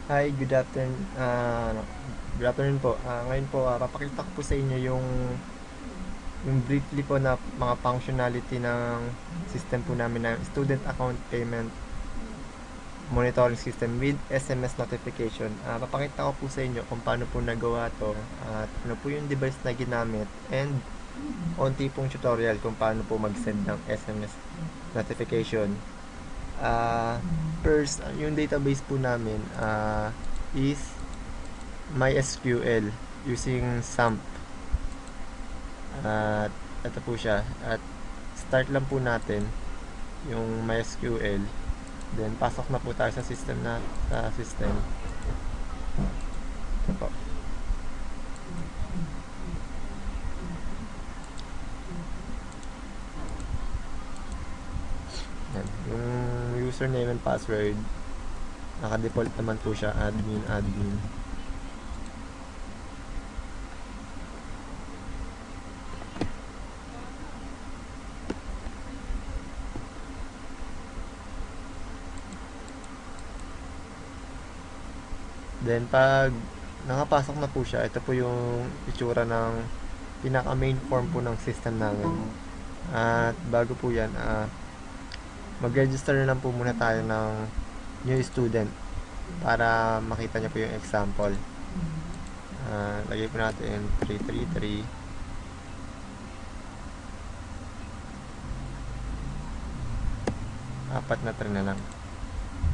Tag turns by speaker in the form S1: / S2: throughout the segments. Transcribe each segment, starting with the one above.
S1: Hi, good afternoon. Good afternoon po. Ngayon po, papakita ko po sa inyo yung briefly po na mga functionality ng system po namin na student account payment monitoring system with SMS notification. Papakita ko po sa inyo kung paano po nagawa to at ano po yung device na ginamit and onti pong tutorial kung paano po mag-send ng SMS notification. First, yung database po namin is MySQL using SAMP. At ito po siya. At start lang po natin yung MySQL. Then pasok na po tayo sa system. Ito po. Yan. Yung username and password naka-default naman po siya admin. Then pag nakapasok na po siya, ito po yung itsura ng pinaka main form po ng system namin. At bago po yan, mag-register na lang po muna tayo ng new student para makita niyo po yung example. Lagay po natin 333. Apat na 3 na lang.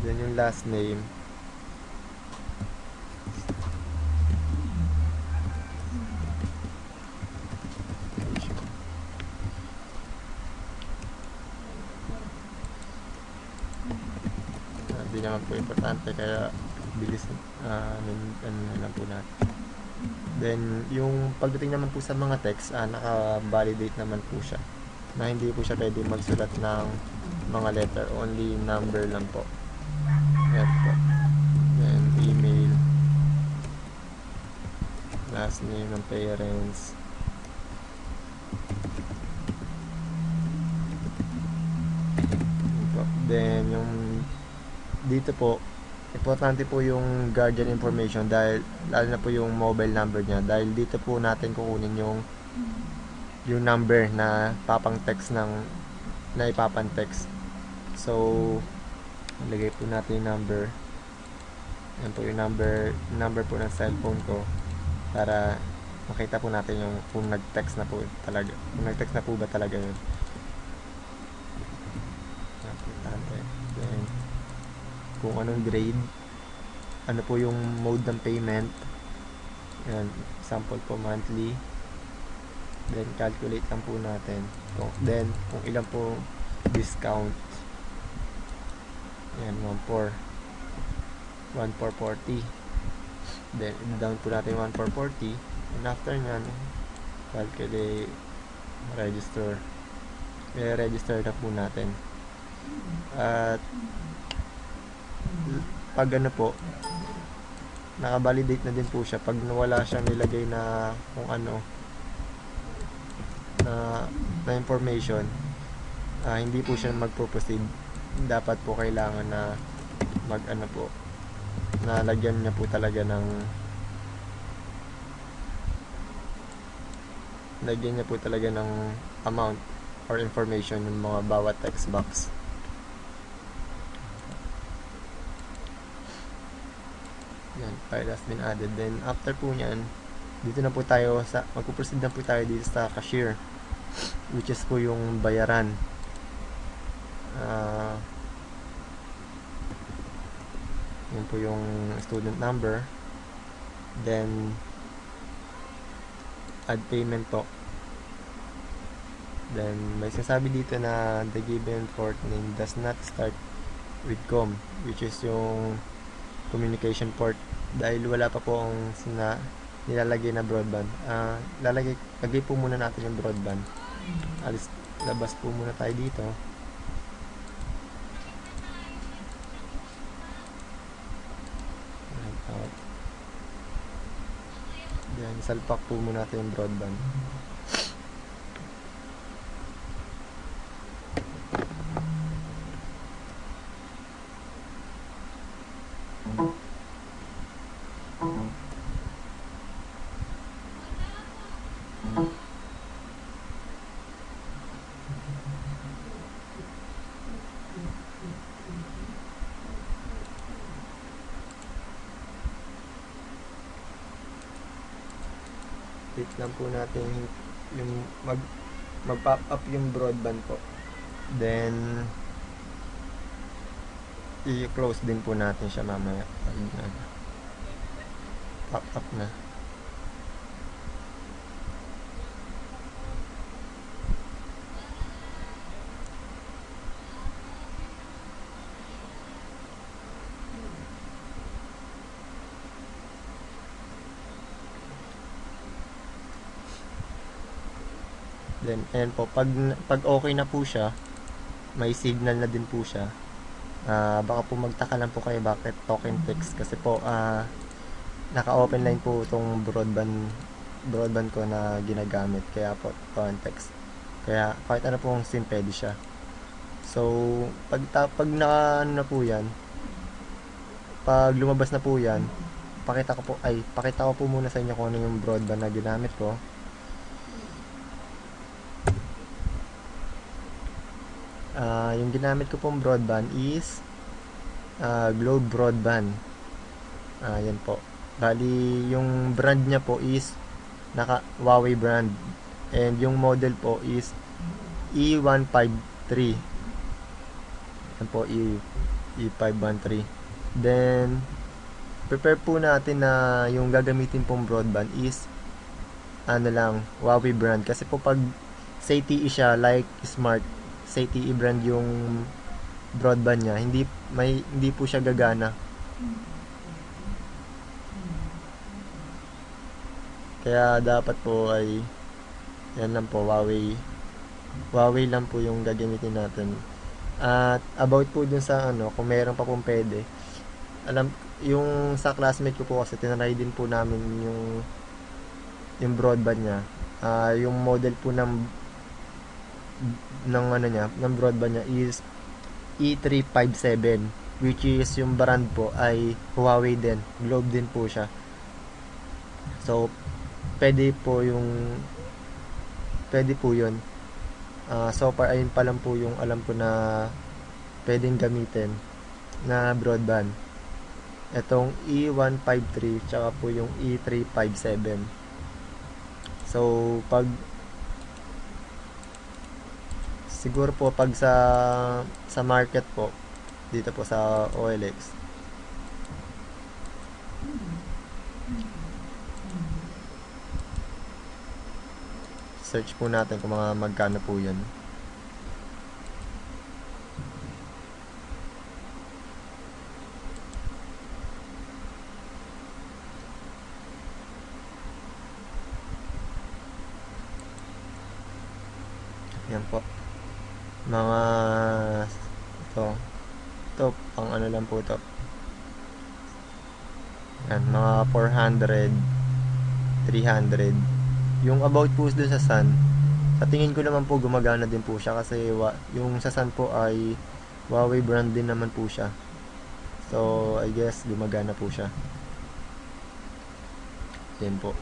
S1: Then yung last name. Hindi naman po importante kaya bilis ano na lang po natin. Then yung pagdating naman po sa mga text, naka-validate naman po siya na hindi po siya pwede magsulat ng mga letter, only number lang po. Yan po. Then email, last name ng parents, po. Then yung dito po, importante po yung guardian information dahil lalo na po yung mobile number niya dahil dito po natin kukunin yung number na papang text na ipapan text. So ilagay po natin yung number. Yan po yung number po ng cellphone ko para makita po natin yung kung nag-text na po talaga. Kung nag-text na po ba talaga yun. Importante. Then kung anong grade, ano po yung mode ng payment. Yan, sample po monthly. Then calculate lang po natin. Then kung ilan po discount. Yan, 1440. Then down po natin 1440. And after nyan, calculate, register. I-register na po natin. At pag ano po, naka-validate na din po siya. Pag nawala siyang nilagay na kung ano na information, hindi po siya magpo-proceed. Dapat po kailangan na mag ano po, na lagyan niya po talaga ng amount or information ng mga bawat text box. Yan, file has been added. Then after po nyan, dito na po tayo magpo-proceed na po tayo dito sa cashier, which is po yung bayaran. Yan po yung student number. Then add payment po. Then may sasabi dito na the given port name does not start with COM, which is yung communication port, dahil wala pa po ang nilalagay na broadband. Lagay po muna natin yung broadband. Labas po muna tayo dito. Yan, salpak po muna natin yung broadband. wait lang po natin yung mag-pop up yung broadband po. Then, i-close din po natin siya mamaya. Pop up na. Then, ayan po, pag okay na po siya, may signal na din po siya. Baka po magtaka lang po kayo bakit token text, kasi po naka-open line po itong broadband ko na ginagamit, kaya po token text. Kaya kahit ano pong SIM pwede siya. So, pag ano na po yan, pag lumabas na po yan, pakita ko po muna sa inyo kung ano yung broadband na ginamit ko. Yung ginamit ko pong broadband is Globe Broadband. Yan po. Bali, yung brand niya po is Huawei brand. And yung model po is E153. Yan po, E513. Then, prepare po natin na yung gagamitin pong broadband is Huawei brand. Kasi po pag sa ZTE siya, like Smart, ZTE brand yung broadband niya, hindi po siya gagana. Kaya dapat po ay yan lang po, Huawei lang po yung gagamitin natin. At about po dun sa kung meron pa pong pwede, yung sa classmate ko po kasi tinry din po namin yung broadband niya. Yung model po ng broadband niya is E357, which is yung brand po ay Huawei din, Globe din po siya. So pwede po yun. So far ayun pa lang po yung alam ko na pwedeng gamitin na broadband, etong E153 tsaka po yung E357. So siguro po pag sa market po dito po sa OLX, search po natin kung magkano po yan. Yan po, mga ito pang lang po to. Yan, mga 400, 300. Yung about po dun sa Sun, sa tingin ko naman po gumagana din po siya, kasi yung sa Sun po ay Huawei brand din naman po siya. So I guess gumagana po siya. Yan po.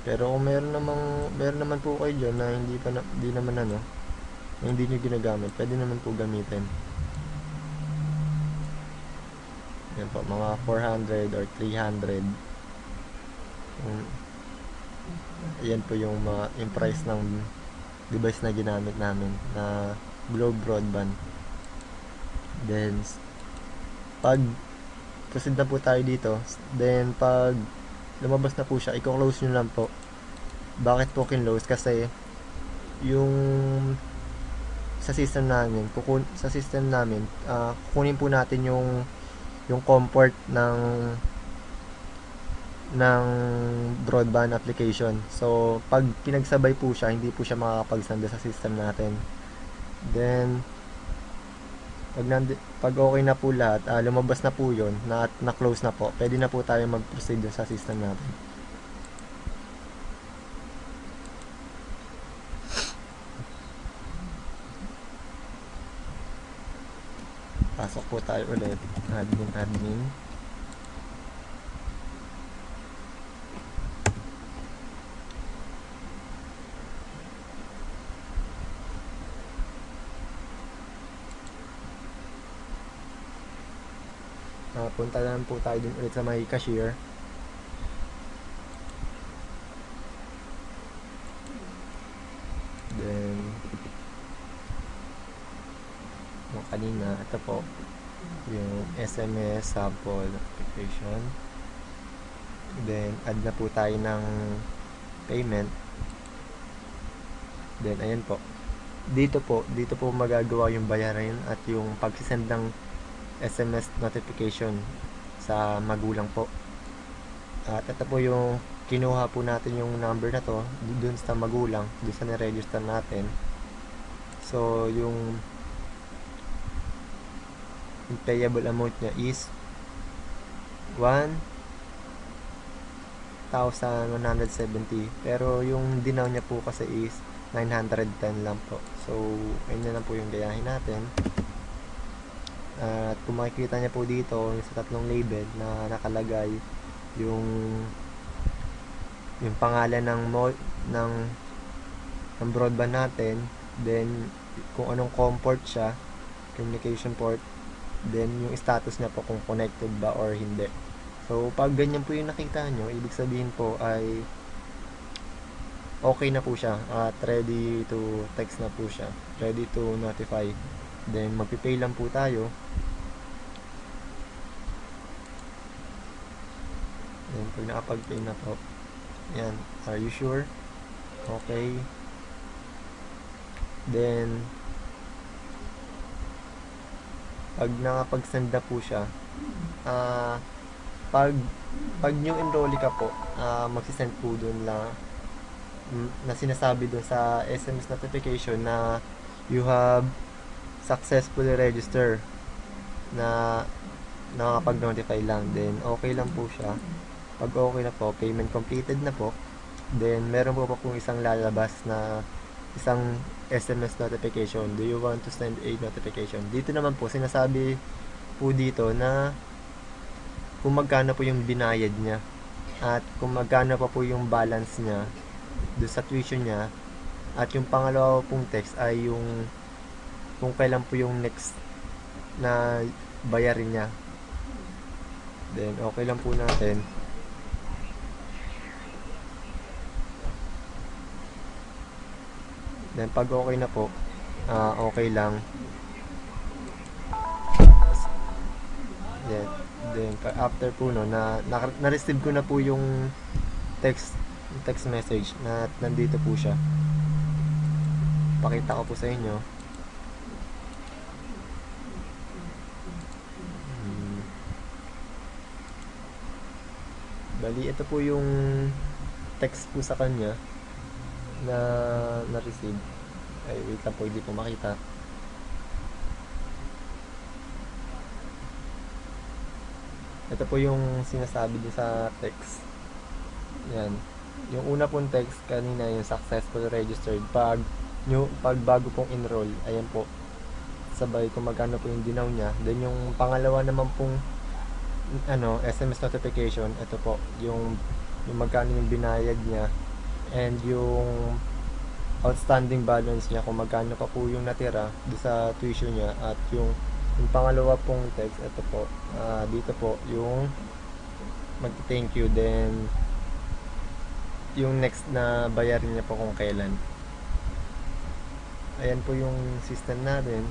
S1: Pero kung meron naman po kayo dyan na hindi naman na hindi nyo ginagamit, pwede naman po gamitin. Yan po, mga 400 or 300. Yan po yung price ng device na ginamit namin na Globe Broadband. Then pag proceed na po tayo dito, then pag lumabas na po siya, i-close nyo lang po. Bakit po kinlose? Kasi yung sa system namin kukunin po natin yung comfort ng broadband application. So pag pinagsabay po siya, hindi po siya makakapagsanda sa system natin. Then pag okay na po lahat, lumabas na po yun, na-close na po, pwede na po tayo mag-proceed sa system natin. Pasok po tayo ulit, admin. Punta lang po tayo din ulit sa may cashier. kanina. Ito po yung SMS sample notification. Then add na po tayo ng payment. Then ayan po, dito po magagawa yung bayarin at yung pagsisend ng SMS notification sa magulang po. At ito po yung kinuha po natin yung number na to dun sa magulang, dun sa niregister natin. So yung payable amount niya is 1,170, pero yung dinaw niya po kasi is 910 lang po. So ayun na lang po yung gayahin natin. At kung makikita niya po dito sa tatlong label na nakalagay yung pangalan ng broadband natin, then kung anong COM port siya, communication port, then yung status niya po kung connected ba or hindi. So pag ganyan po yung nakita nyo, ibig sabihin po ay okay na po siya at ready to text na po siya, ready to notify. Then magpipay lang po tayo. Then pag nakapag-pay na po, yan, are you sure? Okay. Then pag nakapag-send na po siya, pag new enrollee ka po, magsisend po dun na sinasabi dun sa SMS notification na you have successfully registered, na nakakapag-notify lang. Then okay lang po siya. Pag okay na po, payment completed na po, then meron po kung isang lalabas na isang SMS notification. Do you want to send a notification? Dito naman po sinasabi po dito na kung magkano po yung binayad niya at kung magkano pa po yung balance niya doon sa tuition niya, at yung pangalawa pong text ay yung kung kailan po yung next na bayarin niya. Then okay lang po natin. Then pag okay na po, okay lang. Then after po no, na-receive ko na po yung text message na nandito po siya. Pakita ko po sa inyo. Bali, ito po yung text po sa kanya na na-receive. Ay, wait lang po, hindi po makita. Ito po yung sinasabi din sa text. Yan. Yung una pong text kanina, yung successful registered. Pag bago pong enroll, ayan po. Sabay kung magkano po yung dinaw niya. Then yung pangalawa naman pong SMS notification, ito po, yung magkano yung binayad niya and yung outstanding balance niya, kung magkano pa po yung natira doon sa tuition niya. At yung pangalawa pong text, ito po, dito po yung mag-thank you, then yung next na bayarin niya po kung kailan. Ayan po yung system natin.